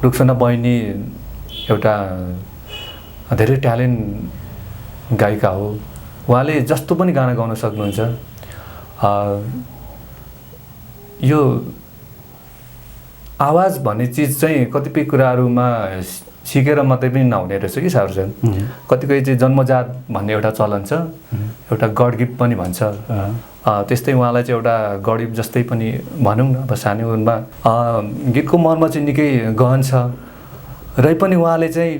रुक्सना बहिनी एउटा धेरै ट्यालेन्ट गायिका हो। उहाँले जस्तो पनि गाना गाउन सक्नुहुन्छ। यो आवाज भन्ने चिज चाहिँ कतिपय कुराहरूमा सिकेर मात्रै पनि नहुने रहेछ कि सार्छन्। कतिपय चाहिँ जन्मजात भन्ने एउटा चलन छ, एउटा गड गिफ्ट पनि भन्छ। त्यस्तै उहाँलाई चाहिँ एउटा गड गिफ्ट जस्तै पनि भनौँ न। अब सानो उमेरमा गीतको मर्म चाहिँ निकै गहन छ र पनि उहाँले चाहिँ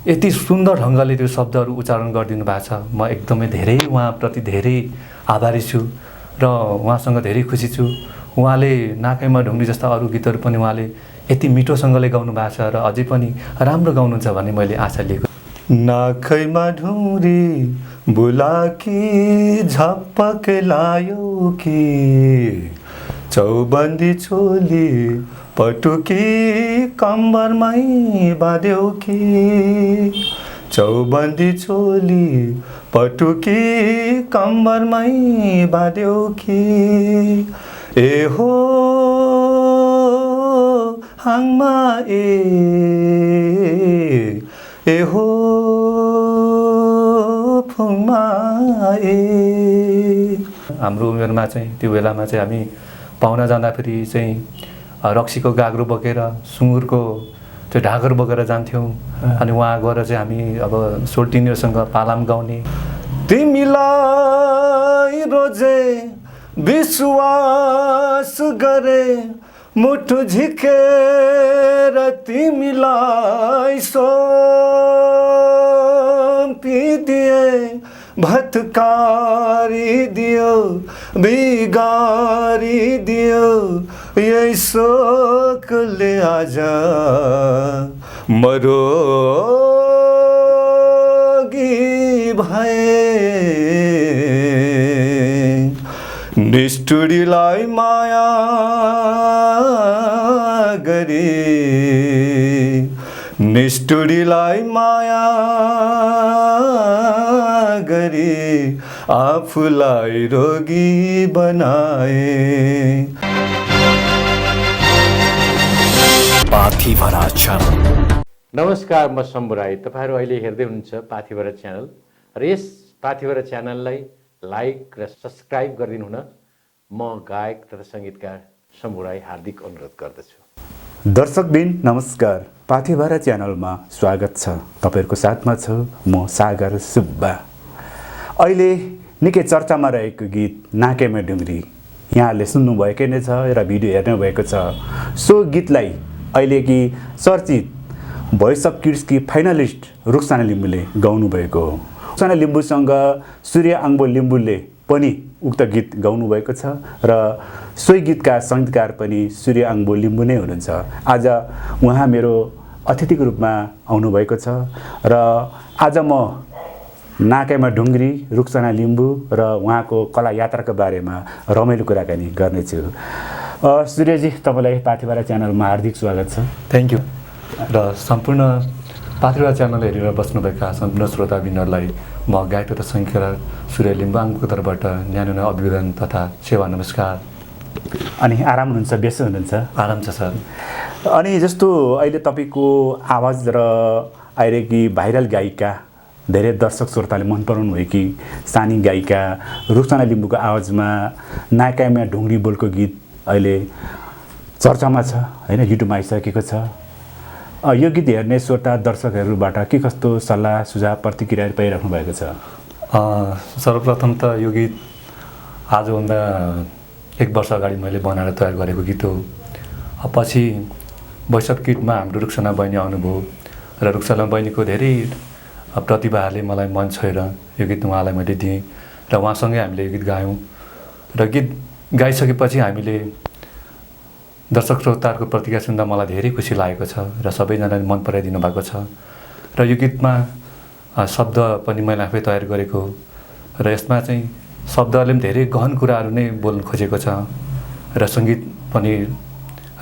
यति सुन्दर ढङ्गले त्यो शब्दहरू उच्चारण गरिदिनु भएको छ। म एकदमै धेरै उहाँप्रति धेरै आभारी छु र उहाँसँग धेरै खुसी छु। उहाँले नाकैमा ढुङ्ग्री जस्ता अरू गीतहरू पनि उहाँले यति मिठोसँगले गाउनु भएको छ र अझै पनि राम्रो गाउनुहुन्छ भन्ने मैले आशा लिएको। नाकैमा ढुङ्ग्री बुलाकी झपक लायो कि चौबन्दी चोली पटुकी कम्मरमै बाँध्यो कि चौबन्दी चोली पटुकी कम्मरमै बाँध्यो कि ए हो हाङमा ए हो फुङमा हाम्रो उमेरमा चाहिँ त्यो बेलामा चाहिँ हामी पाहुना जाँदाखेरि चाहिँ रक्सीको गाग्रो बोकेर सुँगुरको त्यो ढागर बोकेर जान्थ्यौँ। अनि वहाँ गएर चाहिँ हामी अब सोल्टिनीहरूसँग पालाम गाउने। तिमीलाई रोजे विश्वास गरे मुटु झिकेर तिमीलाई सोम्पिदिए भत्कारिदियो बिगारिदियो यही शोकले आज मरोगी भए निष्ठुरीलाई माया गरे निष्ठुरीलाई माया गरे आफूलाई रोगी बनाए। पाथिभरा च्यानल। नमस्कार, म शम्भु राई। तपाईहरु अहिले हेर्दै हुनुहुन्छ पाथिभरा च्यानल र यस पाथिभरा च्यानललाई लाइक र सब्स्क्राइब गरिदिनु हुन म गायक तथा संगीतकार शम्भु राई हार्दिक अनुरोध गर्दछु। दर्शकबिन नमस्कार, पाथिभरा च्यानलमा स्वागत छ। तपाईहरुको साथमा छु म सागर सुब्बा। अहिले निकै चर्चामा रहेको गीत नाकेमा ढुङ्ग्री यहाँले सुन्नु भएकै नै छ र भिडियो हेर्नु भएको छ। सो गीतलाई अहिले कि चर्चित भोइस अफ किड्सकी फाइनलिस्ट रुक्साना लिम्बुले गाउनु भएको हो। रुक्साना लिम्बुसँग सूर्य आङ्बो लिम्बुले पनि उक्त गीत गाउनु भएको छ र सोही गीतका सङ्गीतकार पनि सूर्य आङ्बो लिम्बु नै हुनुहुन्छ। आज उहाँ मेरो अतिथिको रूपमा आउनुभएको छ र आज म नाकेमा ढुङ्ग्री रुक्साना लिम्बु र उहाँको कला यात्राको बारेमा रमाइलो कुराकानी गर्नेछु। सूर्यजी, तपाईँलाई पाथिभरा च्यानलमा हार्दिक स्वागत छ। Thank you. र सम्पूर्ण पाथिभरा च्यानल हेरेर बस्नुभएका सम्पूर्ण श्रोताबिनहरूलाई म गायक तथा सङ्गीतकार सूर्य लिम्बाङको तर्फबाट न्यानो अभिवादन तथा सेवा नमस्कार। अनि आराम हुनुहुन्छ, व्यस्त हुनुहुन्छ? आराम छ सर। अनि जस्तो अहिले तपाईँको आवाज र आइरहेकी भाइरल गायिका, धेरै दर्शक श्रोताले मन पराउनु भयो कि सानी गायिका रुक्साना लिम्बुको आवाजमा नाकामा ढुङ्ग्री बोलको गीत अहिले चर्चामा छ होइन, युट्युबमा आइसकेको छ। यो गीत हेर्ने श्रोता दर्शकहरूबाट के कस्तो सल्लाह सुझाव प्रतिक्रियाहरू पाइराख्नु भएको छ? सर्वप्रथम त यो गीत आजभन्दा 1 वर्ष अगाडि मैले बनाएर तयार गरेको गीत हो। पछि भोइस अफ किडमा हाम्रो रुक्साना बहिनी आउनुभयो र रुक्साना बहिनीको धेरै प्रतिभाले मलाई मन छोएर यो गीत उहाँलाई मैले दिएँ र उहाँसँगै हामीले यो गीत गायौँ। र गीत गाइसकेपछि हामीले दर्शक श्रोताहरूको प्रतिक्रिया सुन्दा मलाई धेरै खुसी लागेको छ र सबैजनाले मन पराइदिनु भएको छ। र यो गीतमा शब्द पनि मैले आफै तयार गरेको हो र यसमा चाहिँ शब्दहरूले पनि धेरै गहन कुराहरू नै बोल्नु खोजेको छ र सङ्गीत पनि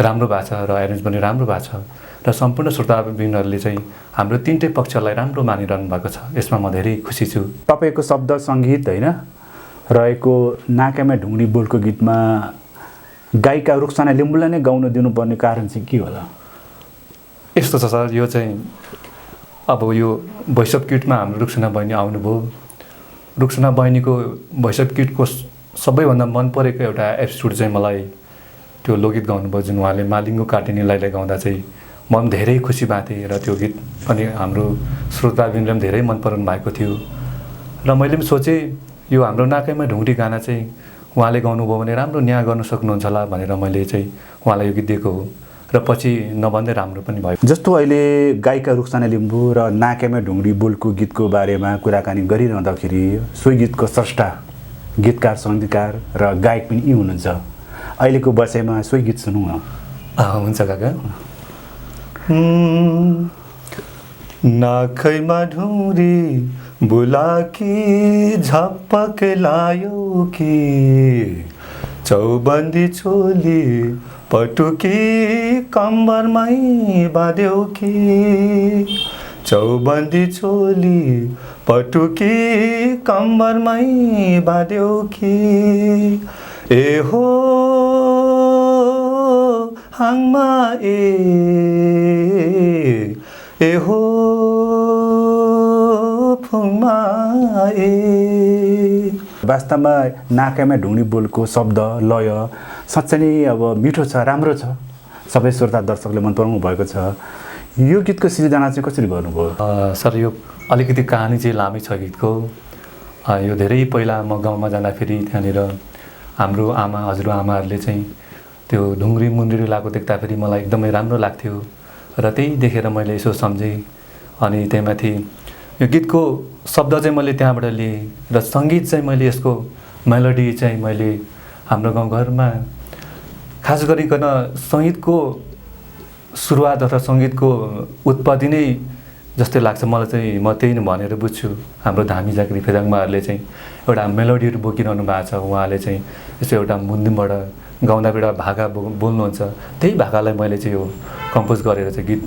राम्रो भएको छ र एरेन्ज पनि राम्रो भएको छ र सम्पूर्ण श्रोताबिनहरूले चाहिँ हाम्रो तीनटै पक्षलाई राम्रो मानिरहनु भएको छ। यसमा म धेरै खुसी छु। तपाईँको शब्द सङ्गीत होइन रहेको नाकामा ढुङ्ग्री बोलको गीतमा गायिका रुक्साना लिम्बुलाई नै गाउन दिनुपर्ने कारण चाहिँ के होला? यस्तो छ सर, यो चाहिँ अब यो भोइस अफ किटमा हाम्रो रुक्साना बहिनी आउनुभयो। रुक्साना बहिनीको भोइस अफ किटको सबैभन्दा मन परेको एउटा एपिसोड चाहिँ मलाई त्यो लोकगीत गाउनुभयो, जुन उहाँले मालिङ्गो काटिनीलाई गाउँदा चाहिँ म धेरै खुसी भएको थिएँ र त्यो गीत अनि हाम्रो श्रोताबिनले पनि धेरै मन पराउनु भएको थियो। र मैले पनि सोचेँ यो हाम्रो नाकैमा ढुङ्ग्री गाना चाहिँ उहाँले गाउनुभयो भने राम्रो न्याय गर्न सक्नुहुन्छ होला भनेर मैले चाहिँ उहाँलाई यो गीत दिएको हो र पछि नभन्दै राम्रो पनि भयो। जस्तो अहिले गायिका रुक्साना लिम्बू र नाकेमा ढुङ्ग्री बोलको गीतको बारेमा कुराकानी गरिरहँदाखेरि सोही गीतको स्रष्टा, गीतकार, सङ्गीतकार र गायक पनि यी हुनुहुन्छ। अहिलेको विषयमा सोही गीत सुनौँ न। हुन्छ काका। नाखैमा ढुङ्ग्री बुलाकी झपक लायो कि चौबन्दी चोली पटुकी कम्बरमै बाँध्यो कि चौबन्दी चोली पटुकी कम्बरमै बाँध्यो कि ए हो हाङमा ए हो फुङमा वास्तवमा नाकामा ढुङ्ग्री बोलको शब्द लय साँच्चै नै अब मिठो छ, राम्रो छ, सबै श्रोता दर्शकले मन पराउनु भएको छ। यो गीतको सिर्जना चाहिँ कसरी गर्नुभयो? सर यो अलिकति कहानी चाहिँ लामै छ गीतको। यो धेरै पहिला म गाउँमा जाँदाखेरि त्यहाँनिर हाम्रो आमा, हजुरआमाहरूले चाहिँ त्यो ढुङ्ग्री मुन्द्री लगाएको देख्दाखेरि मलाई एकदमै राम्रो लाग्थ्यो र त्यही देखेर मैले यसो सम्झेँ। अनि त्यहीमाथि यो गीतको शब्द चाहिँ मैले त्यहाँबाट लिएँ र सङ्गीत चाहिँ मैले यसको मेलोडी चाहिँ मैले हाम्रो गाउँघरमा खास गरिकन सङ्गीतको सुरुवात अथवा सङ्गीतको उत्पत्ति नै जस्तै लाग्छ मलाई चाहिँ। म त्यही नै भनेर बुझ्छु। हाम्रो धामी झाँक्री फेदाङमाहरूले चाहिँ एउटा मेलोडीहरू बोकिरहनु भएको छ। उहाँले चाहिँ यसो एउटा मुन्दिमबाट गाउँदा बेला भाका बोल्नुहुन्छ, त्यही भाकालाई मैले चाहिँ यो कम्पोज गरेर चाहिँ गीत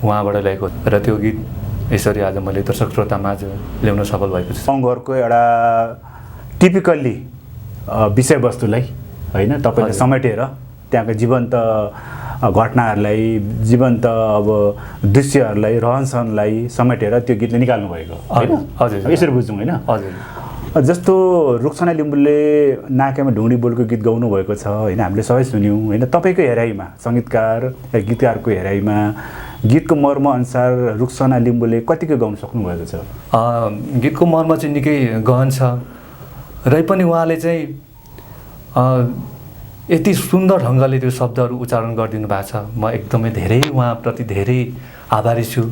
उहाँबाट ल्याएको र त्यो गीत यसरी आज मैले दर्शक श्रोतामाझ ल्याउन सफल भएको छु। गाउँघरको एउटा टिपिकल्ली विषयवस्तुलाई होइन तपाईँले समेटेर त्यहाँको जीवन्त घटनाहरूलाई, जीवन्त अब दृश्यहरूलाई, रहनसहनलाई समेटेर त्यो गीतले निकाल्नु भएको होइन? हजुर, यसरी बुझौँ होइन? हजुर। जस्तो रुक्साना लिम्बूले नाकेमा ढुङ्ग्री बोलको गीत गाउनु भएको छ होइन, हामीले सबै सुन्यौँ होइन। तपाईँको हेराइमा, सङ्गीतकार या गीतकारको हेराइमा गीतको मर्म अनुसार रुक्साना लिम्बूले कतिको गाउन सक्नुभएको छ? गीतको मर्म चाहिँ निकै गहन छ र पनि उहाँले चाहिँ यति सुन्दर ढङ्गले त्यो शब्दहरू उच्चारण गरिदिनु भएको छ। म एकदमै धेरै उहाँप्रति धेरै आभारी छु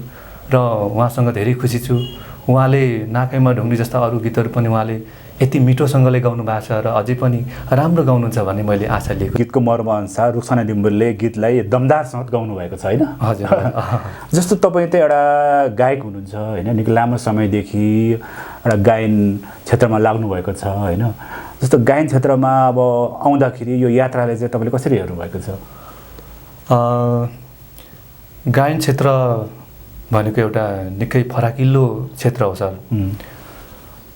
र उहाँसँग धेरै खुसी छु। उहाँले नाकैमा ढुङ्ग्री जस्ता अरू गीतहरू पनि उहाँले यति मिठोसँगले गाउनु भएको छ र अझै पनि राम्रो गाउनुहुन्छ भन्ने मैले आशा लिएको। गीतको मर्म अनुसार रुक्साना लिम्बूले गीतलाई दमदारसँग गाउनु भएको छ होइन? हजुर। जस्तो तपाईँ त एउटा गायक हुनुहुन्छ होइन, निकै लामो समयदेखि एउटा गायन क्षेत्रमा लाग्नु भएको छ होइन। जस्तो गायन क्षेत्रमा अब आउँदाखेरि यो यात्राले चाहिँ तपाईँले कसरी हेर्नुभएको छ? गायन क्षेत्र भनेको एउटा निकै फराकिलो क्षेत्र हो सर।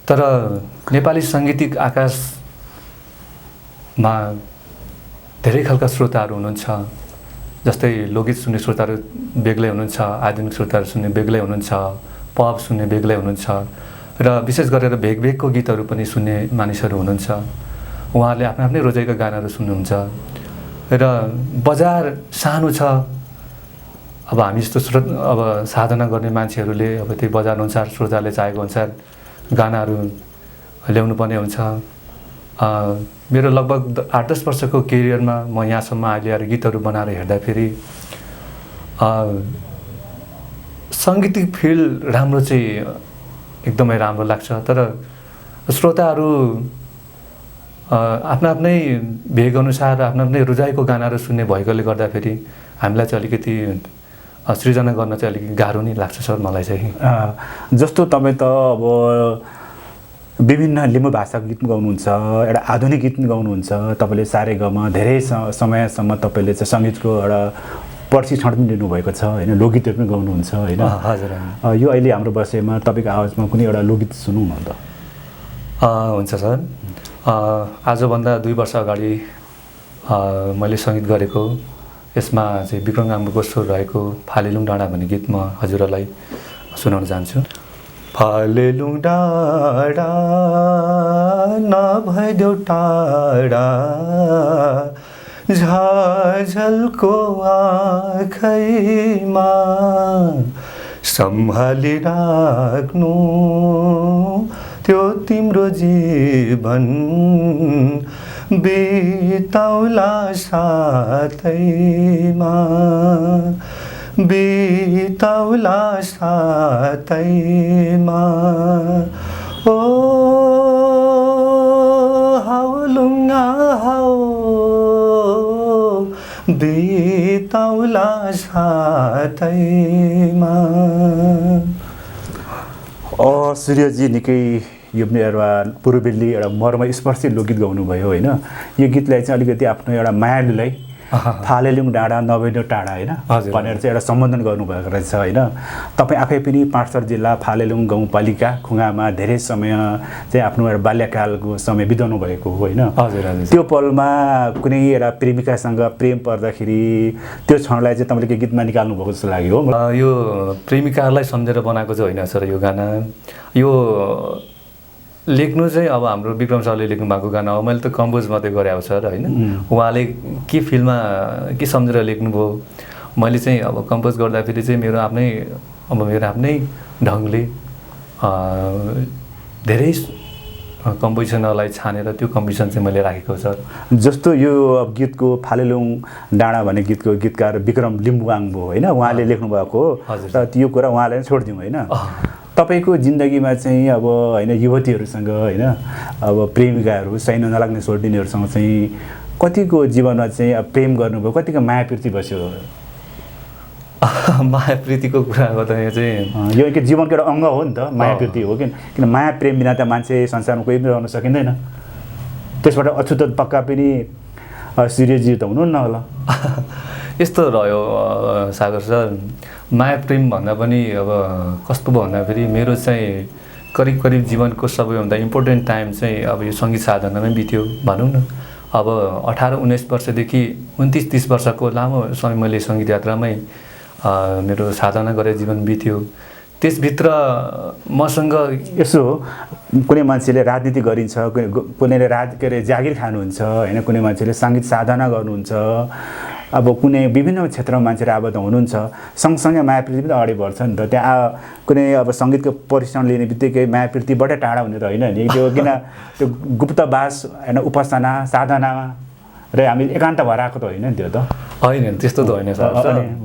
तर नेपाली साङ्गीतिक आकाशमा धेरै खालका श्रोताहरू हुनुहुन्छ। जस्तै लोकगीत सुन्ने श्रोताहरू बेग्लै हुनुहुन्छ, आधुनिक श्रोताहरू सुन्ने बेग्लै हुनुहुन्छ, पप सुन्ने बेग्लै हुनुहुन्छ र विशेष गरेर भेगको गीतहरू पनि सुन्ने मानिसहरू हुनुहुन्छ। उहाँहरूले आफ्नो आफ्नै रोजाइका गानाहरू सुन्नुहुन्छ र बजार सानो छ। अब हामी जस्तो अब साधना गर्ने मान्छेहरूले अब त्यही बजार अनुसार, श्रोताले चाहेको अनुसार गानाहरू ल्याउनु पर्ने हुन्छ। मेरो लगभग 8-10 वर्षको करियरमा म यहाँसम्म अहिले आएर गीतहरू बनाएर हेर्दाखेरि साङ्गीतिक फिल्ड राम्रो चाहिँ एकदमै राम्रो लाग्छ। तर श्रोताहरू आफ्नो आफ्नै भेग अनुसार आफ्नो आफ्नै रुचाइको गानाहरू सुन्ने भएकोले गर्दाखेरि हामीलाई चाहिँ अलिकति सृजना गर्न चाहिँ अलिक गाह्रो नै लाग्छ सर मलाई चाहिँ। जस्तो तपाईँ त अब विभिन्न लिम्बू भाषाको गीत गाउनुहुन्छ, एउटा आधुनिक गीत गाउनुहुन्छ। तपाईँले सारेगामा धेरै समयसम्म तपाईँले चाहिँ सङ्गीतको एउटा प्रशिक्षण पनि लिनुभएको छ होइन, लोकगीतहरू पनि गाउनुहुन्छ होइन? हजुर। यो अहिले हाम्रो विषयमा तपाईँको आवाजमा कुनै एउटा लोकगीत सुनौँ न त। हुन्छ सर। आजभन्दा 2 वर्ष अगाडि मैले सङ्गीत गरेको यसमा चाहिँ विक्रम गाम्बुको स्वर रहेको फालेलुङ डाँडा भन्ने गीत म हजुरहरूलाई सुनाउन चाहन्छु। फालेलुङ डाँडा नभइदेऊ टाढा झाझलको आँखैमा सम्हाली राख्नु त्यो तिम्रो जीवन बिताउला साथैमा बिताउला साथैमा ओ हाउलुङ्गा हाउ बिताउला साथैमा। सूर्यजी निकै यो एउटा पूर्वेली एउटा मर्मस्पर्शी लोकगीत गाउनुभयो होइन। यो गीतलाई चाहिँ अलिकति आफ्नो एउटा मायालुलाई फालेलुङ डाँडा नभइदेऊ टाढा होइन भनेर चाहिँ एउटा सम्बोधन गर्नुभएको रहेछ होइन। तपाईँ आफै पनि पाँचथर जिल्ला फालेलुङ गाउँपालिका खुङ्गामा धेरै समय चाहिँ आफ्नो एउटा बाल्यकालको समय बिताउनु भएको हो होइन। त्यो पलमा कुनै एउटा प्रेमिकासँग प्रेम पर्दाखेरि त्यो क्षणलाई चाहिँ तपाईँले गीतमा निकाल्नु भएको जस्तो लाग्यो हो। यो प्रेमिकालाई सम्झेर बनाएको चाहिँ होइन सर यो गाना। यो लेख्नु चाहिँ अब हाम्रो विक्रम सरले लेख्नु भएको गाना हो। मैले त कम्पोज मात्रै गरेँ सर होइन। उहाँले के फिल्डमा के सम्झेर लेख्नुभयो मैले चाहिँ अब कम्पोज गर्दाखेरि चाहिँ मेरो आफ्नै ढङ्गले धेरै कम्पोजिसनलाई छानेर त्यो कम्पोजिसन चाहिँ मैले राखेको सर। जस्तो यो अब गीतको फालेलुङ डाँडा भन्ने गीतको गीतकार विक्रम लिम्बुवाङ भयो होइन। उहाँले लेख्नुभएको हो र त्यो कुरा उहाँलाई नै छोडिदिउँ होइन। तपाईँको जिन्दगीमा चाहिँ अब होइन युवतीहरूसँग होइन अब प्रेमिकाहरू सैन नलाग्ने सोल्टिनीहरूसँग चाहिँ कतिको जीवनमा चाहिँ अब प्रेम गर्नुभयो, कतिको मायाप्रीति बस्यो? मायाप्रीतिको कुरा गर्दा चाहिँ यो जीवनको एउटा अङ्ग हो नि त मायाप्रीति हो किन माया प्रेम बिना त मान्छे संसारमा कोही पनि रहन सकिँदैन। त्यसबाट अछुत पक्का पनि सूर्यजी त हुनुहुन्न होला। यस्तो रह्यो सागर सर, माया प्रेम भन्दा पनि अब कस्तो भन्दाखेरि मेरो चाहिँ करिब जीवनको सबैभन्दा इम्पोर्टेन्ट टाइम चाहिँ अब यो सङ्गीत साधनामै बित्यो भनौँ न। अब 18-19 वर्षदेखि 29-30 वर्षको लामो समय मैले सङ्गीत यात्रामै मेरो साधना गरेर जीवन बित्यो। त्यसभित्र मसँग यसो हो, कुनै मान्छेले राजनीति गरिन्छ, कुनैले जागिर खानुहुन्छ होइन, कुनै मान्छेले सङ्गीत साधना गर्नुहुन्छ, अब कुनै विभिन्न क्षेत्रमा मान्छेहरू आबद्ध हुनुहुन्छ, सँगसँगै मायाप्रीति पनि अगाडि बढ्छ नि त। त्यहाँ कुनै अब सङ्गीतको परिश्रम लिने बित्तिकै मायाप्रीतिबाटै टाढा हुने त होइन नि। त्यो किन त्यो गुप्तवास होइन, उपासना साधना र हामी एकान्त भएर आएको त होइन नि त्यो त। होइन त्यस्तो त होइन सर।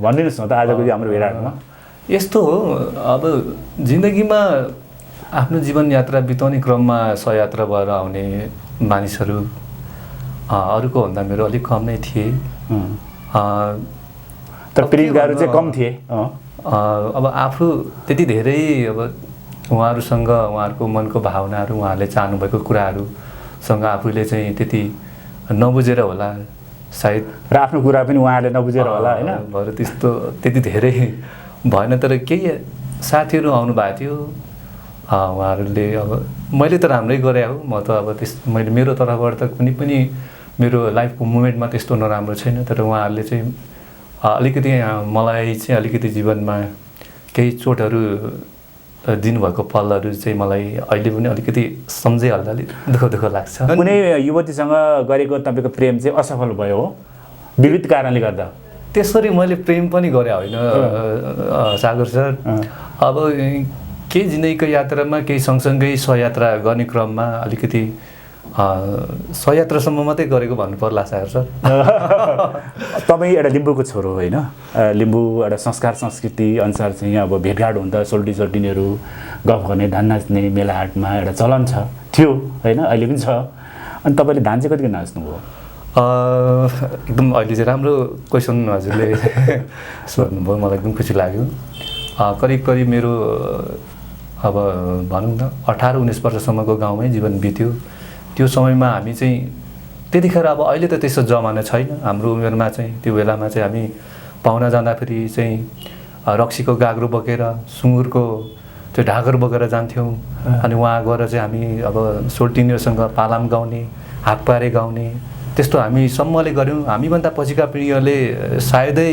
भनिदिनुहोस् न त आजको हाम्रो भेडामा। यस्तो हो, अब जिन्दगीमा आफ्नो जीवन यात्रा बिताउने क्रममा सहयात्रा भएर आउने मानिसहरू अरूको भन्दा मेरो अलिक कम नै थिए। तर प्रेमिकाहरू चाहिँ कम थिए। अब आफू त्यति धेरै अब उहाँहरूसँग उहाँहरूको मनको भावनाहरू, उहाँहरूले चाहनुभएको कुराहरूसँग आफूले चाहिँ त्यति नबुझेर होला सायद, र आफ्नो कुरा पनि उहाँहरूले नबुझेर होला होइन। भएर त्यति धेरै भएन। तर केही साथीहरू आउनु भएको थियो, उहाँहरूले अब मैले त राम्रै गरेँ हो, म त अब मैले मेरो तर्फबाट त कुनै पनि मेरो लाइफको मुमेन्टमा त्यस्तो नराम्रो छैन। तर उहाँहरूले चाहिँ अलिकति मलाई चाहिँ अलिकति जीवनमा केही चोटहरू दिनुभएको पलहरू चाहिँ मलाई अहिले पनि अलिकति सम्झिहाल्दा अलिक दुःख लाग्छ। कुनै युवतीसँग गरेको तपाईँको प्रेम चाहिँ असफल भयो हो विविध कारणले गर्दा? त्यसरी मैले प्रेम पनि गरेँ होइन सागर सर। अब केही जिन्दगीको यात्रामा केही सँगसँगै सहयात्रा गर्ने क्रममा अलिकति सहयात्रासम्म मात्रै गरेको भन्नु पर्ला सागर सर। तपाईँ एउटा लिम्बूको छोरो होइन, लिम्बू एउटा संस्कार संस्कृति अनुसार चाहिँ अब भेटघाट हुँदा सोल्टिनीहरू गफ गर्ने, धान नाच्ने मेलाहाटमा एउटा चलन थियो होइन, अहिले पनि छ। अनि तपाईँले धान चाहिँ कतिको नाच्नुभयो? एकदम अहिले चाहिँ राम्रो क्वेसन हजुरले सोध्नुभयो, मलाई एकदम खुसी लाग्यो। करिब मेरो अब भनौँ न 18-19 वर्षसम्मको गाउँमै जीवन बित्यो। त्यो समयमा हामी चाहिँ त्यतिखेर अब अहिले त त्यस्तो जमाना छैन हाम्रो उमेरमा चाहिँ। त्यो बेलामा चाहिँ हामी पाहुना जाँदाखेरि चाहिँ रक्सीको गाग्रो बोकेर सुँगुरको त्यो ढागर बोकेर जान्थ्यौँ। अनि वहाँ गएर चाहिँ हामी अब सोल्टिनीहरूसँग पालाम गाउने, हाकपारे गाउने, त्यस्तो हामी सम्मले गऱ्यौँ, हामीभन्दा पछिका पिँढीहरूले सायदै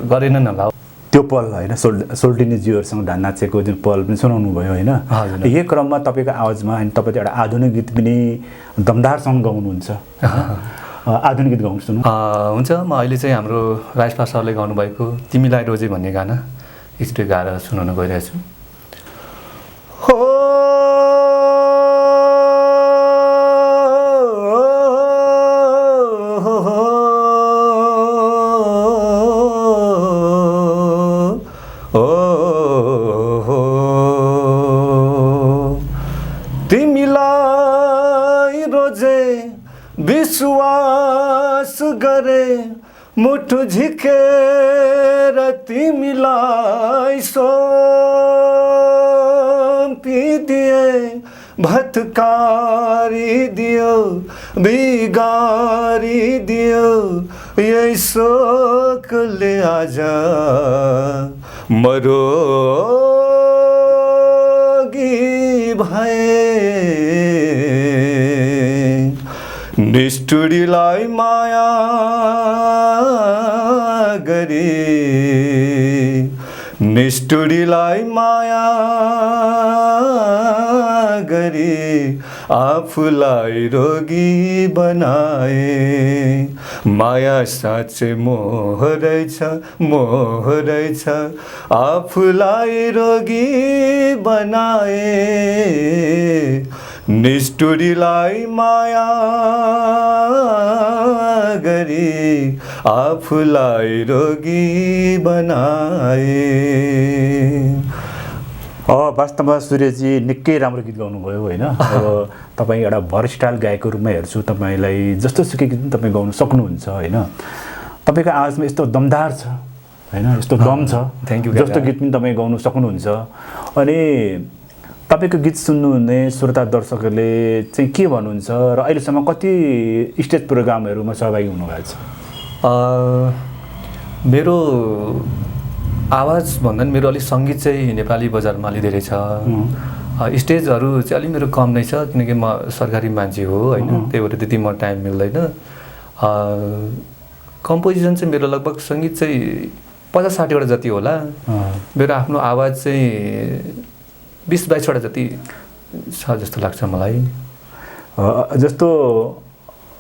गरेनन् होला। त्यो पल होइन सोल्टिनीज्यूहरूसँग नाचेको जुन पल पनि सुनाउनु भयो होइन, यही क्रममा तपाईँको आवाजमा अनि तपाईँ एउटा आधुनिक गीत पनि दमदारसँग गाउनुहुन्छ। आधुनिक गीत गाउनु सुन्नु हुन्छ। म अहिले चाहिँ हाम्रो राजपाल सरले गाउनुभएको तिमीलाई रोजे भन्ने गाना एकचोटि गाएर सुनाउन गइरहेको छु। तिमीलाई रोजे विश्वास गरे मुठु झिकेर तिमीलाई सौंपिदिए भत्कारिदियो बिगारिदियो यही शोकले आज मरोगी भए निष्ठुरीलाई माया गरी निष्ठुरीलाई माया गरी आफूलाई रोगी बनाए माया साँच्चै मोह रहेछ आफूलाई रोगी बनाए निष्ठुरीलाई माया गरी आफूलाई रोगी बनाए। वास्तवमा सूर्यजी निकै राम्रो गीत गाउनुभयो होइन। अब तपाईँ एउटा भर्सटाइल गायकको रूपमा हेर्छु, तपाईँलाई जस्तो सुकै गीत पनि तपाईँ गाउन सक्नुहुन्छ होइन। तपाईँको आवाजमा यस्तो दमदार छ होइन, यस्तो दम छ, थ्याङ्क यू। जस्तो गीत पनि तपाईँ गाउन सक्नुहुन्छ। अनि तपाईँको गीत सुन्नुहुने श्रोता दर्शकहरूले चाहिँ के भन्नुहुन्छ र अहिलेसम्म कति स्टेज प्रोग्रामहरूमा सहभागी हुनुभएको छ? मेरो आवाज भन्दा पनि मेरो अलिक सङ्गीत चाहिँ नेपाली बजारमा अलि धेरै छ। स्टेजहरू चाहिँ अलिक मेरो कम नै छ, किनकि म सरकारी मान्छे हो होइन, त्यही भएर त्यति म टाइम मिल्दैन। कम्पोजिसन चाहिँ मेरो लगभग सङ्गीत चाहिँ 50-60वटा जति होला। मेरो आफ्नो आवाज चाहिँ 20-22वटा जति छ जस्तो लाग्छ मलाई। जस्तो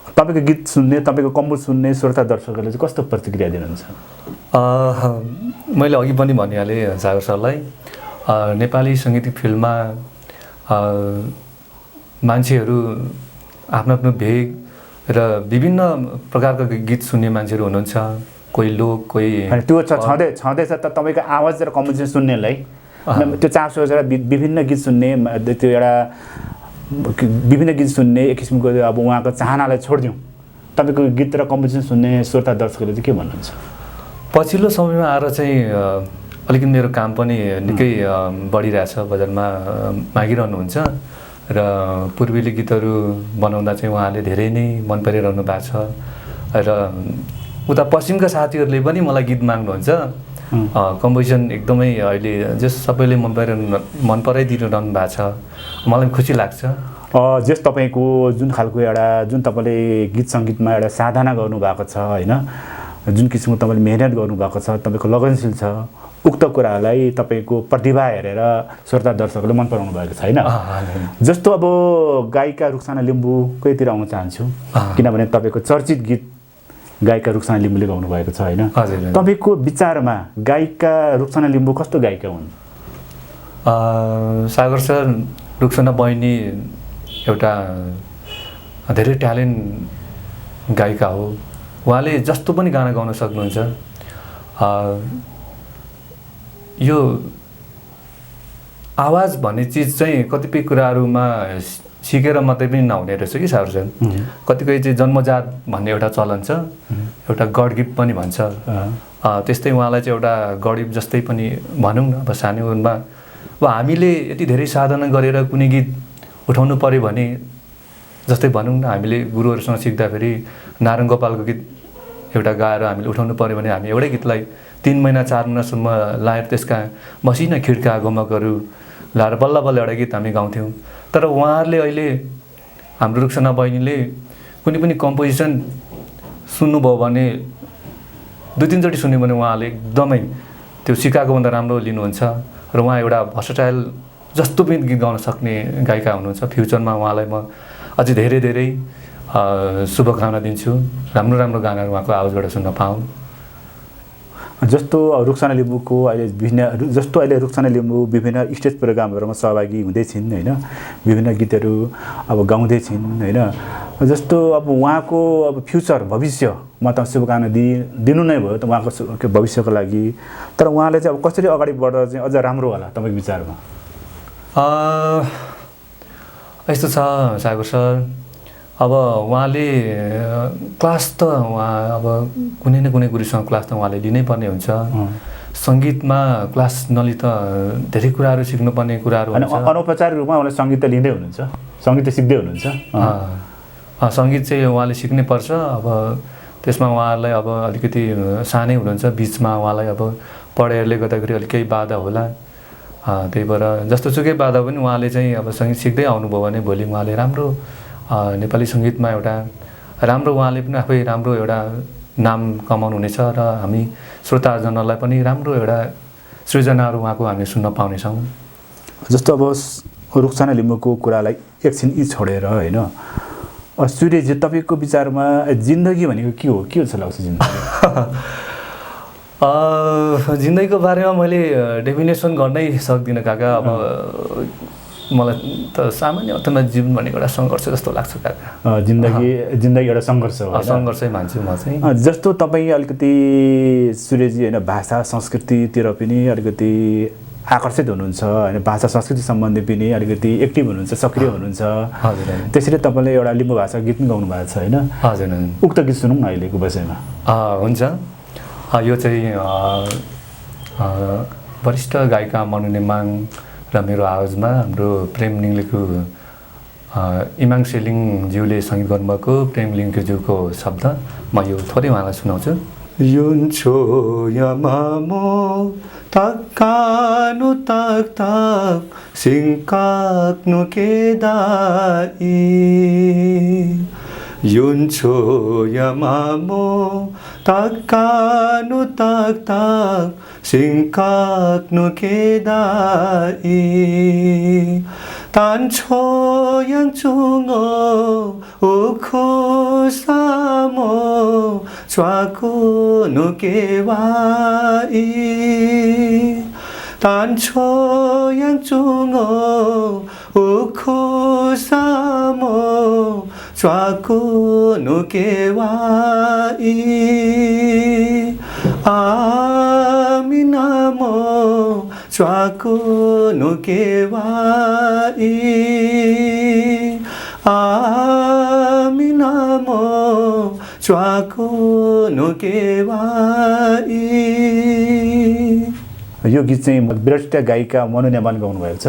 तपाईँको गीत सुन्ने, तपाईँको कम्पोज सुन्ने श्रोता दर्शकहरूले चाहिँ कस्तो प्रतिक्रिया दिनुहुन्छ? मैले अघि पनि भनिहालेँ सागर सरलाई, नेपाली सङ्गीतिक फिल्ममा मान्छेहरू आफ्नो आफ्नो भेग र विभिन्न प्रकारको गीत सुन्ने मान्छेहरू हुनुहुन्छ। कोही लोक, कोही त्यो छँदैछ त तपाईँको आवाज र कम्पोजिसन सुन्नेलाई त्यो चासो छ विभिन्न गीत सुन्ने, त्यो एउटा विभिन्न गीत सुन्ने एक किसिमको अब उहाँको चाहनालाई छोडिदिउँ, तपाईँको गीत र कम्पोजिसन सुन्ने श्रोता दर्शकहरूले चाहिँ के भन्नुहुन्छ? पछिल्लो समयमा आएर चाहिँ अलिकति मेरो काम पनि निकै बढिरहेछ, बजारमा मागिरहनुहुन्छ र पूर्वेली गीतहरू बनाउँदा चाहिँ उहाँले धेरै नै मन परिरहनु भएको छ र उता पश्चिमका साथीहरूले पनि मलाई गीत माग्नुहुन्छ। कम्पोजिसन एकदमै अहिले जस सबैले मन पराइदिनु भएको छ, मलाई खुसी लाग्छ। जस तपाईँको जुन खालको एउटा जुन तपाईँले गीत सङ्गीतमा एउटा साधना गर्नुभएको छ होइन, जुन किसिमको तपाईँले मेहनत गर्नुभएको छ, तपाईँको लगनशील छ, उक्त कुरालाई तपाईँको प्रतिभा हेरेर श्रोता दर्शकहरूले मन पराउनु भएको छ होइन। जस्तो अब गायिका रुक्साना लिम्बूकैतिर आउन चाहन्छु, किनभने तपाईँको चर्चित गीत गायिका रुक्साना लिम्बूले गाउनु भएको छ होइन। तपाईँको विचारमा गायिका रुक्साना लिम्बू कस्तो गायिका हुन्? सागर सर, रुक्साना बहिनी एउटा धेरै ट्यालेन्ट गायिका हो। उहाँले जस्तो पनि गाना गाउन सक्नुहुन्छ। यो आवाज भन्ने चिज चाहिँ कतिपय कुराहरूमा सिकेर मात्रै पनि नहुने रहेछ कि सागर सर। कतिपय चाहिँ जन्मजात भन्ने एउटा चलन छ, एउटा गड गिफ्ट पनि भन्छ। त्यस्तै उहाँलाई चाहिँ एउटा गड गिफ्ट जस्तै पनि भनौँ न। अब सानो उमेरमा अब हामीले यति धेरै साधना गरेर कुनै गीत उठाउनु पऱ्यो भने, जस्तै भनौँ न हामीले गुरुहरूसँग सिक्दाखेरि नारायण गोपालको गीत एउटा गाएर हामीले उठाउनु पऱ्यो भने हामी एउटै गीतलाई 3 महिना 4 महिनासम्म लाएर त्यसका मसिना खिड्का गमकहरू लाएर बल्ल बल्ल एउटा गीत हामी गाउँथ्यौँ। तर उहाँहरूले अहिले, हाम्रो रुक्साना बहिनीले कुनै पनि कम्पोजिसन सुन्नुभयो भने 2-3 चोटि सुन्यो भने उहाँले एकदमै त्यो सिकाएको भन्दा राम्रो लिनुहुन्छ र उहाँ एउटा भर्सटाइल जस्तो पनि गीत गाउन सक्ने गायिका हुनुहुन्छ। फ्युचरमा उहाँलाई म अझै धेरै धेरै शुभकामना दिन्छु। राम्रो राम्रो गानाहरू उहाँको आवाजबाट सुन्न पाऊँ। जस्तो रुक्साना लिम्बूको अहिले रुक्साना लिम्बू विभिन्न स्टेज प्रोग्रामहरूमा सहभागी हुँदै छिन् होइन, विभिन्न गीतहरू अब गाउँदै छिन् होइन। जस्तो अब उहाँको अब फ्युचर भविष्य म त शुभकामना दिनु नै भयो त उहाँको भविष्यको लागि। तर उहाँले चाहिँ अब कसरी अगाडि बढ्दा चाहिँ अझ राम्रो होला तपाईँको विचारमा? यस्तो छ सागर सर, अब उहाँले क्लास त अब कुनै न कुनै गुरुसँग क्लास त उहाँले लिनै पर्ने हुन्छ। सङ्गीतमा क्लास नलि त धेरै कुराहरू सिक्नुपर्ने कुराहरू हुन्छ। अनौपचारिक रूपमा उहाँले सङ्गीत त लिँदै हुनुहुन्छ, सङ्गीत त सिक्दै हुनुहुन्छ। सङ्गीत चाहिँ उहाँले सिक्नै पर्छ। अब त्यसमा उहाँलाई अब अलिकति सानै हुनुहुन्छ, बिचमा उहाँलाई अब पढाइहरूले गर्दाखेरि अलिक केही बाधा होला। त्यही भएर जस्तोसुकै बाधा पनि उहाँले चाहिँ अब सङ्गीत सिक्दै आउनुभयो भने भोलि उहाँले राम्रो नेपाली सङ्गीतमा एउटा राम्रो उहाँले पनि आफै राम्रो एउटा नाम कमाउनु हुनेछ र हामी श्रोताजनलाई पनि राम्रो एउटा सृजनाहरू उहाँको हामी सुन्न पाउनेछौँ। जस्तो अब रुक्साना लिम्बूको कुरालाई एकछिन छोडेर होइन, सूर्यजी तपाईँको विचारमा जिन्दगी भनेको के हो, के जस्तो लाग्छ जिन्दगी? जिन्दगीको बारेमा मैले डेफिनेसन गर्नै सक्दिनँ काका। अब मलाई त सामान्य अर्थमा जीवन भनेको एउटा सङ्घर्ष जस्तो लाग्छ काका। जिन्दगी एउटा सङ्घर्ष हो, सङ्घर्षै मान्छु म चाहिँ। जस्तो तपाईँ अलिकति सूर्यजी होइन भाषा संस्कृतितिर पनि अलिकति आकर्षित हुनुहुन्छ होइन, भाषा संस्कृति सम्बन्धी पनि अलिकति एक्टिभ हुनुहुन्छ, सक्रिय हुनुहुन्छ। हजुर, त्यसरी तपाईँले एउटा लिम्बू भाषा गीत पनि गाउनु भएको छ होइन? हजुर। उक्त गीत सुनौँ न अहिलेको विषयमा। हुन्छ। यो चाहिँ वरिष्ठ गायिका मनु नेमाङ र मेरो आवाजमा हाम्रो प्रेम लिङ्गेको इमाङ सेलिङज्यूले सङ्गीत गर्नुभएको प्रेम लिङ्गेज्यूको शब्द म यो थोरै उहाँलाई सुनाउँछु। युन्छो यमामो तक्कानु तक तक सिङ्काक्नु केदाई युन्छो यमामो तक्कानु तक तक सिङ्काक्नु केदाई तान्छो याङचुङो उखो सामो च्वाको नुकेवाई तान्छो याङचुङो उखो सामो च्वाको नुकेवाई आमिनामो च्वाको नुकेवाई आमिनामो च्वाको नुकेवाई। यो गीत चाहिँ वरिष्ठ गायिका मनु नेमाङ गाउनुभएको छ।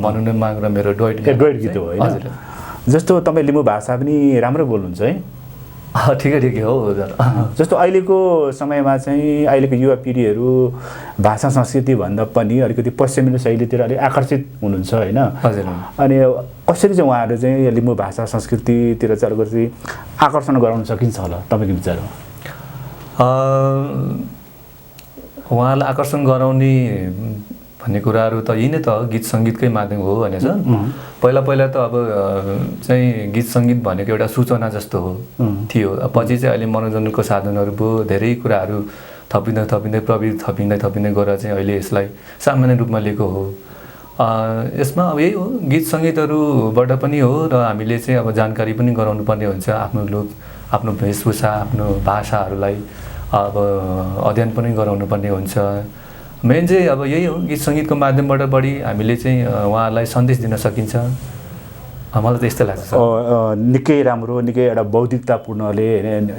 मनु नेमाङ र मेरो डुएट गीत हो होइन? जस्तो तपाईँ लिम्बू भाषा पनि राम्रो बोल्नुहुन्छ है? ठिकै हो। जस्तो अहिलेको समयमा चाहिँ अहिलेको युवा पिँढीहरू भाषा संस्कृति भन्दा पनि अलिकति पश्चिमी शैलीतिर अलिक आकर्षित हुनुहुन्छ होइन? हजुर। अनि कसरी चाहिँ उहाँहरू चाहिँ लिम्बू भाषा संस्कृतितिर चाहिँ अलिकति आकर्षण गराउन सकिन्छ होला तपाईँको विचारमा? उहाँलाई आकर्षण गराउने भन्ने कुराहरू त यही नै त गीत सङ्गीतकै माध्यम हो होइन सर? पहिला त अब चाहिँ गीत सङ्गीत भनेको एउटा सूचना जस्तो हो थियो। पछि चाहिँ अहिले मनोरञ्जनको साधनहरू भयो, धेरै कुराहरू थपिँदै प्रविधि थपिँदै गएर चाहिँ अहिले यसलाई सामान्य रूपमा लिएको हो। यसमा अब यही हो, गीत सङ्गीतहरूबाट पनि हो र हामीले चाहिँ अब जानकारी पनि गराउनु पर्ने हुन्छ आफ्नो वेशभूषा आफ्नो भाषाहरूलाई अब अध्ययन पनि गराउनु पर्ने हुन्छ। मेन चाहिँ अब यही हो, गीत सङ्गीतको माध्यमबाट बढी हामीले चाहिँ उहाँहरूलाई सन्देश दिन सकिन्छ। मलाई त यस्तै लाग्छ। निकै राम्रो, निकै एउटा बौद्धिकतापूर्णले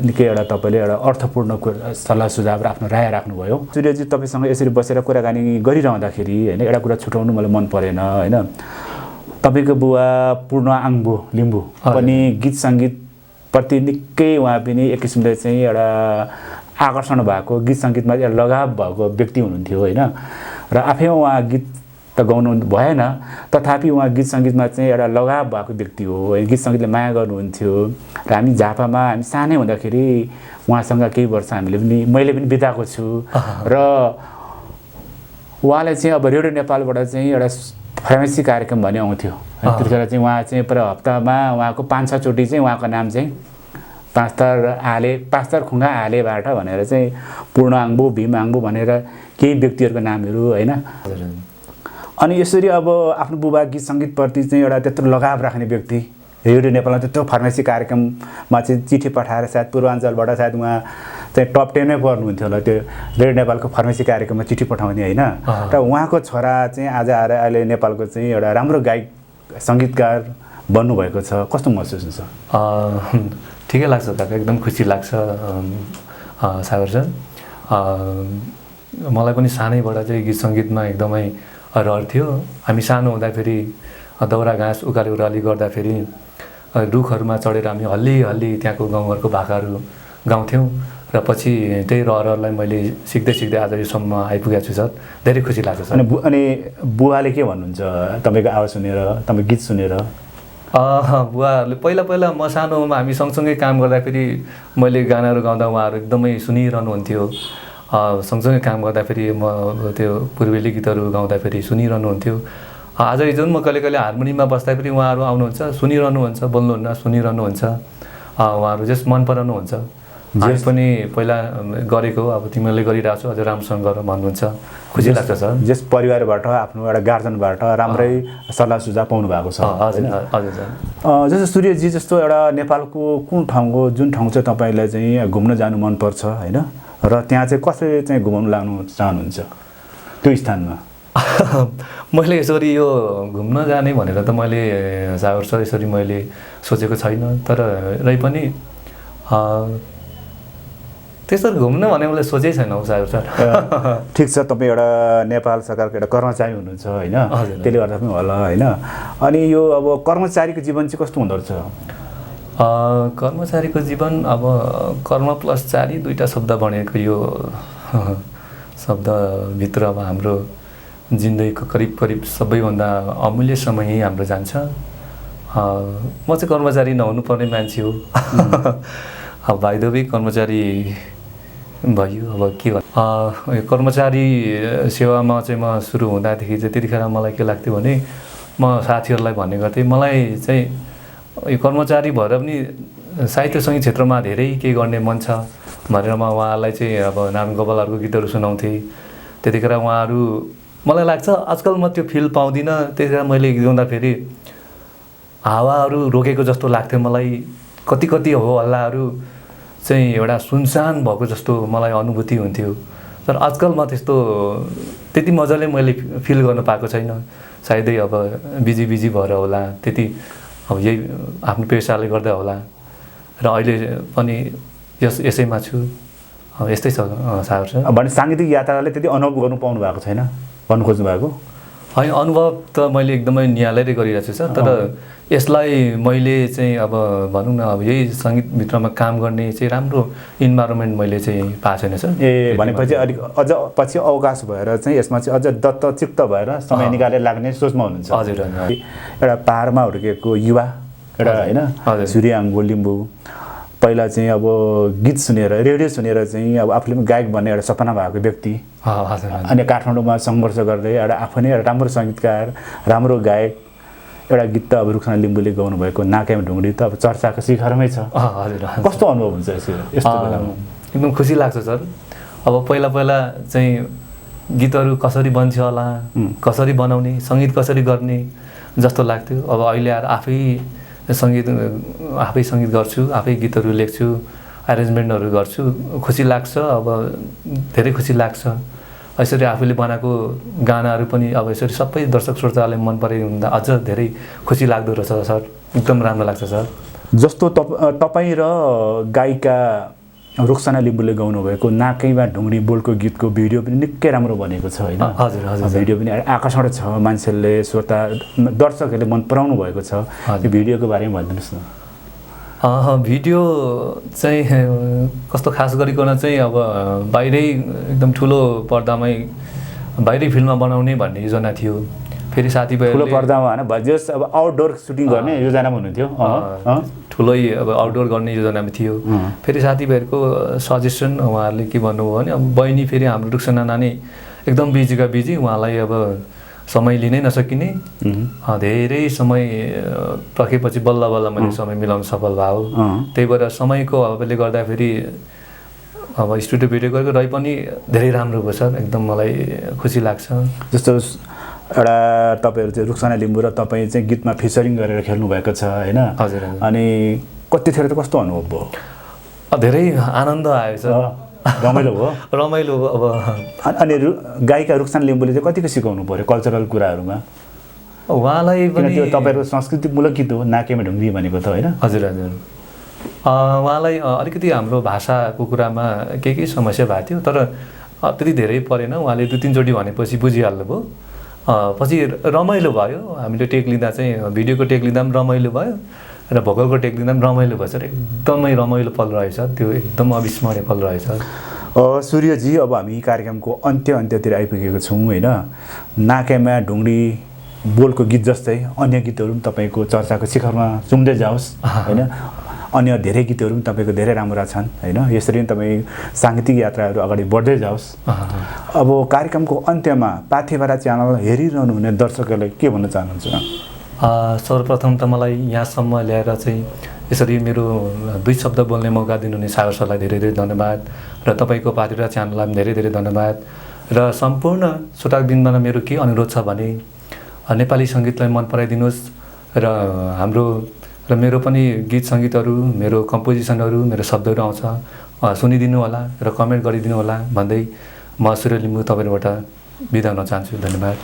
निकै एउटा तपाईँले एउटा अर्थपूर्ण सल्लाह सुझाव र आफ्नो राय राख्नुभयो। सूर्यजी तपाईँसँग यसरी बसेर कुराकानी गरिरहँदाखेरि होइन एउटा कुरा छुटाउनु मलाई मन परेन होइन? तपाईँको बुवा पूर्ण आङ्बो लिम्बू पनि गीत सङ्गीतप्रति निकै उहाँ पनि एक किसिमले चाहिँ एउटा आकर्षण भएको, गीत सङ्गीतमा एउटा लगाव भएको व्यक्ति हुनुहुन्थ्यो होइन? र आफैमा उहाँ गीत त र गाउनु भएन, तथापि उहाँ गीत सङ्गीतमा चाहिँ एउटा लगाव भएको व्यक्ति हो, गीत सङ्गीतले माया गर्नुहुन्थ्यो। र हामी झापामा हामी सानै हुँदाखेरि उहाँसँग केही वर्ष मैले पनि बिताएको छु। र उहाँले चाहिँ अब रेडियो नेपालबाट चाहिँ एउटा फार्मेसी कार्यक्रम भन्ने आउँथ्यो। त्यतिखेर चाहिँ उहाँ चाहिँ पर हप्तामा उहाँको 5-6 चोटि चाहिँ उहाँको नाम चाहिँ पास्तर खुङ्गा आलेबाट भनेर चाहिँ पूर्ण आङ्बु भीम आङ्बु भनेर केही व्यक्तिहरूको नामहरू होइन। अनि यसरी अब आफ्नो बुबा गीत सङ्गीतप्रति चाहिँ एउटा त्यत्रो लगाव राख्ने व्यक्ति, रेडियो नेपालमा त्यत्रो फार्मेसी कार्यक्रममा चाहिँ चिठी पठाएर सायद पूर्वाञ्चलबाट सायद उहाँ चाहिँ टप 10मै पर्नुहुन्थ्यो होला त्यो रेडियो नेपालको फार्मेसी कार्यक्रममा चिठी पठाउने होइन। र उहाँको छोरा चाहिँ आज आएर अहिले नेपालको चाहिँ एउटा राम्रो गायक सङ्गीतकार बन्नुभएको छ, कस्तो महसुस हुन्छ? ठिकै लाग्छ काका, एकदम खुसी लाग्छ सागर सर। मलाई पनि सानैबाट चाहिँ गीत सङ्गीतमा एकदमै रहर थियो। हामी सानो हुँदाखेरि दाउरा घाँस उकाली उराली गर्दाखेरि रुखहरूमा चढेर हामी हल्ली हल्ली त्यहाँको गाउँघरको भाकाहरू गाउँथ्यौँ र पछि त्यही रहरलाई मैले सिक्दै सिक्दै आज योसम्म आइपुगेको छु सर। धेरै खुसी लाग्छ सर। अनि बुवाले के भन्नुहुन्छ तपाईँको आवाज सुनेर, तपाईँ गीत सुनेर? बुवाहरूले पहिला म सानोमा हामी सँगसँगै काम गर्दाखेरि मैले गानाहरू गाउँदा उहाँहरू एकदमै सुनिरहनुहुन्थ्यो। सँगसँगै काम गर्दाखेरि म त्यो पूर्वेली गीतहरू गाउँदाखेरि सुनिरहनुहुन्थ्यो। आज जुन म कहिले कहिले हार्मोनियममा बस्दाखेरि उहाँहरू आउनुहुन्छ, सुनिरहनुहुन्छ, बोल्नुहुन्न, सुनिरहनुहुन्छ। उहाँहरू जस मन पराउनुहुन्छ। हामी पनि पहिला गरेको अब तिमीले गरिरहेको छौ, अझ राम्रोसँग गर भन्नुहुन्छ। खुसी लाग्छ सर। जस परिवारबाट आफ्नो एउटा गार्जनबाट राम्रै सल्लाह सुझाव पाउनु भएको छ। हजुर हजुर सर। जस्तो सूर्यजी जस्तो एउटा नेपालको कुन ठाउँको जुन ठाउँ चाहिँ तपाईँलाई चाहिँ घुम्न जानु मनपर्छ होइन, र त्यहाँ चाहिँ कसरी चाहिँ घुमाउनु लाग्नु चाहनुहुन्छ त्यो स्थानमा? मैले यसरी यो घुम्न जाने भनेर त मैले सागर सर यसरी मैले सोचेको छैन। तर रै पनि त्यसरी घुम्न भने मैले सोचेकै छैन हौ सागर सर। ठिक छ, तपाईँ एउटा नेपाल सरकारको एउटा कर्मचारी हुनुहुन्छ होइन, त्यसले गर्दा पनि होला होइन। अनि यो अब कर्मचारीको जीवन चाहिँ कस्तो हुँदो रहेछ? कर्मचारीको जीवन अब कर्म प्लस चारी दुईवटा शब्द बनेको यो शब्दभित्र अब हाम्रो जिन्दगीको करिब करिब सबैभन्दा अमूल्य समय यही हाम्रो जान्छ। म चाहिँ कर्मचारी नहुनु पर्ने मान्छे हो। अब भाइदोबी कर्मचारी भयो। अब के भन्नु, कर्मचारी सेवामा चाहिँ म सुरु हुँदादेखि चाहिँ त्यतिखेर मलाई के लाग्थ्यो भने म साथीहरूलाई भन्ने गर्थेँ मलाई चाहिँ यो कर्मचारी भएर पनि साहित्य सङ्गीत क्षेत्रमा धेरै केही गर्ने मन छ भनेर म उहाँहरूलाई चाहिँ अब नारायण गोपालहरूको गीतहरू सुनाउँथेँ। त्यतिखेर उहाँहरू मलाई लाग्छ आजकल म त्यो फिल पाउँदिनँ। त्यतिखेर मैले गीत गाउँदाखेरि हावाहरू रोकेको जस्तो लाग्थ्यो मलाई। कति कति हो हल्लाहरू चाहिँ एउटा सुनसान भएको जस्तो मलाई अनुभूति हुन्थ्यो। तर आजकल म त्यस्तो त्यति मजाले मैले फिल गर्न पाएको छैन। सायदै अब बिजी भएर होला, त्यति अब यही आफ्नो पेसाले गर्दा होला। र अहिले पनि यसैमा छु। यस्तै छ सागर सर। भने साङ्गीतिक यात्राले त्यति अनुभव गर्नु पाउनु भएको छैन, भन्नु खोज्नु भएको? होइन, अनुभव त मैले एकदमै निहालेरै गरिरहेको छु सर। तर यसलाई मैले चाहिँ अब भनौँ न अब यही सङ्गीतभित्रमा काम गर्ने चाहिँ राम्रो इन्भाइरोमेन्ट मैले चाहिँ पाएको छैन सर। भनेपछि अलिक अझ पछि अवकाश भएर चाहिँ यसमा चाहिँ अझ दत्तचित्त भएर समय निकालेर लाग्ने सोचमा हुनुहुन्छ? हजुर। एउटा पाहाडमा हुर्केको युवा एउटा होइन सूर्य आङ्बु लिम्बू, पहिला चाहिँ अब गीत सुनेर रेडियो सुनेर चाहिँ अब आफूले पनि गायक बन्ने एउटा सपना भएको व्यक्ति, अनि काठमाडौँमा सङ्घर्ष गर्दै एउटा आफू नै एउटा राम्रो सङ्गीतकार, राम्रो गायक, एउटा गीत त अब रुखसाना लिम्बूले गाउनुभएको नाकेमा ढुङ्ग्री त अब चर्चाको शिखरमै छ। कस्तो अनुभव हुन्छ यस्तो बेलामा? एकदम खुसी लाग्छ सर। अब पहिला चाहिँ गीतहरू कसरी बन्छ होला, कसरी बनाउने, सङ्गीत कसरी गर्ने जस्तो लाग्थ्यो। अब अहिले आएर आफै सङ्गीत गर्छु, आफै गीतहरू लेख्छु, एरेन्जमेन्टहरू गर्छु। खुसी लाग्छ, अब धेरै खुसी लाग्छ। यसरी आफूले बनाएको गानाहरू पनि अब यसरी सबै दर्शक श्रोताले मन पराइ हुँदा अझ धेरै खुसी लाग्दो रहेछ सर। एकदम राम्रो लाग्छ सर। जस्तो तपाईँ र गायिका रुखसाना लिम्बूले गाउनुभएको नाकैमा ढुङ्ग्री बोलको गीतको भिडियो पनि निकै राम्रो बनेको छ होइन? हजुर हजुर। भिडियो पनि आकर्षण छ, मान्छेले श्रोता दर्शकहरूले मन पराउनु भएको छ। त्यो भिडियोको बारेमा भनिदिनुहोस् न। भिडियो चाहिँ कस्तो खास गरिकन चाहिँ अब बाहिरै एकदम ठुलो पर्दामै बाहिरै फिल्ममा बनाउने भन्ने योजना थियो। फेरि ठुलो साथीभाइहरूले पर्दामा होइन भजोस् अब आउटडोर सुटिङ गर्ने योजनामा हुनुहुन्थ्यो ठुलै अब आउटडोर गर्ने योजनामा थियो। फेरि साथीभाइहरूको सजेसन उहाँहरूले के भन्नुभयो भने अब बहिनी फेरि हाम्रो रुक्सना नानी एकदम बिजीका बिजी, उहाँलाई अब समय लिनै नसकिने, धेरै समय पर्खेपछि बल्ल बल्ल मैले समय मिलाउन सफल भयो। त्यही भएर समयको अभावले गर्दाखेरि अब स्टुडियो भिडियो गरेको रही पनि धेरै राम्रो भयो सर, एकदम मलाई खुसी लाग्छ। जस्तो एउटा तपाईँहरू चाहिँ रुक्साना लिम्बू र तपाईँ चाहिँ गीतमा फिचरिङ गरेर खेल्नुभएको छ होइन? हजुर। अनि कतिखेर त कस्तो अनुभव भयो? धेरै आनन्द आयो सर, रमाइलो भयो? रमाइलो भयो। अब अनि गायिका रुक्साना लिम्बूले चाहिँ कतिको सिकाउनु पऱ्यो कल्चरल कुराहरूमा? उहाँलाई पनि त्यो तपाईँहरूको संस्कृतिमूलक गीत हो नाकेमा ढुङ्गी भनेको त होइन? हजुर हजुर। उहाँलाई अलिकति हाम्रो भाषाको कुरामा केही समस्या भएको थियो, तर त्यति धेरै परेन। उहाँले 2-3 चोटि भनेपछि बुझिहाल्नु भयो। पछि रमाइलो भयो। हामीले टेक लिँदा चाहिँ भिडियोको टेक लिँदा पनि रमाइलो भयो र भोकलको टेक लिँदा पनि रमाइलो भयो सर। एकदमै रमाइलो पल रहेछ त्यो, एकदम अविस्मरणीय पल रहेछ। सूर्यजी, अब हामी कार्यक्रमको अन्त्यतिर आइपुगेको छौँ होइन? नाकेमा ढुङ्डी बोलको गीत जस्तै अन्य गीतहरू पनि तपाईँको चर्चाको शिखरमा चुम्दै जाओस् होइन? अन्य धेरै गीतहरू पनि तपाईँको धेरै राम्रा छन् होइन? यसरी नै तपाईँ साङ्गीतिक यात्राहरू अगाडि बढ्दै जाओस्। अब कार्यक्रमको अन्त्यमा पाथिभरा च्यानल हेरिरहनु हुने दर्शकहरूलाई के भन्न चाहनुहुन्छ? सर्वप्रथम त मलाई यहाँसम्म ल्याएर चाहिँ यसरी मेरो 2 शब्द बोल्ने मौका दिनुहुने सागर सरलाई धेरै धेरै धन्यवाद र तपाईँको पाथिभरा च्यानललाई पनि धेरै धेरै धन्यवाद। र सम्पूर्ण श्रोतावृन्दमा मेरो के अनुरोध छ भने नेपाली सङ्गीतलाई मन पराइदिनुहोस् र मेरो पनि गीत सङ्गीतहरू, मेरो कम्पोजिसनहरू, मेरो शब्दहरू आउँछ, सुनिदिनु होला र कमेन्ट गरिदिनु होला भन्दै म सूर्य लिम्बू तपाईँहरूबाट बिदा हुन चाहन्छु। धन्यवाद।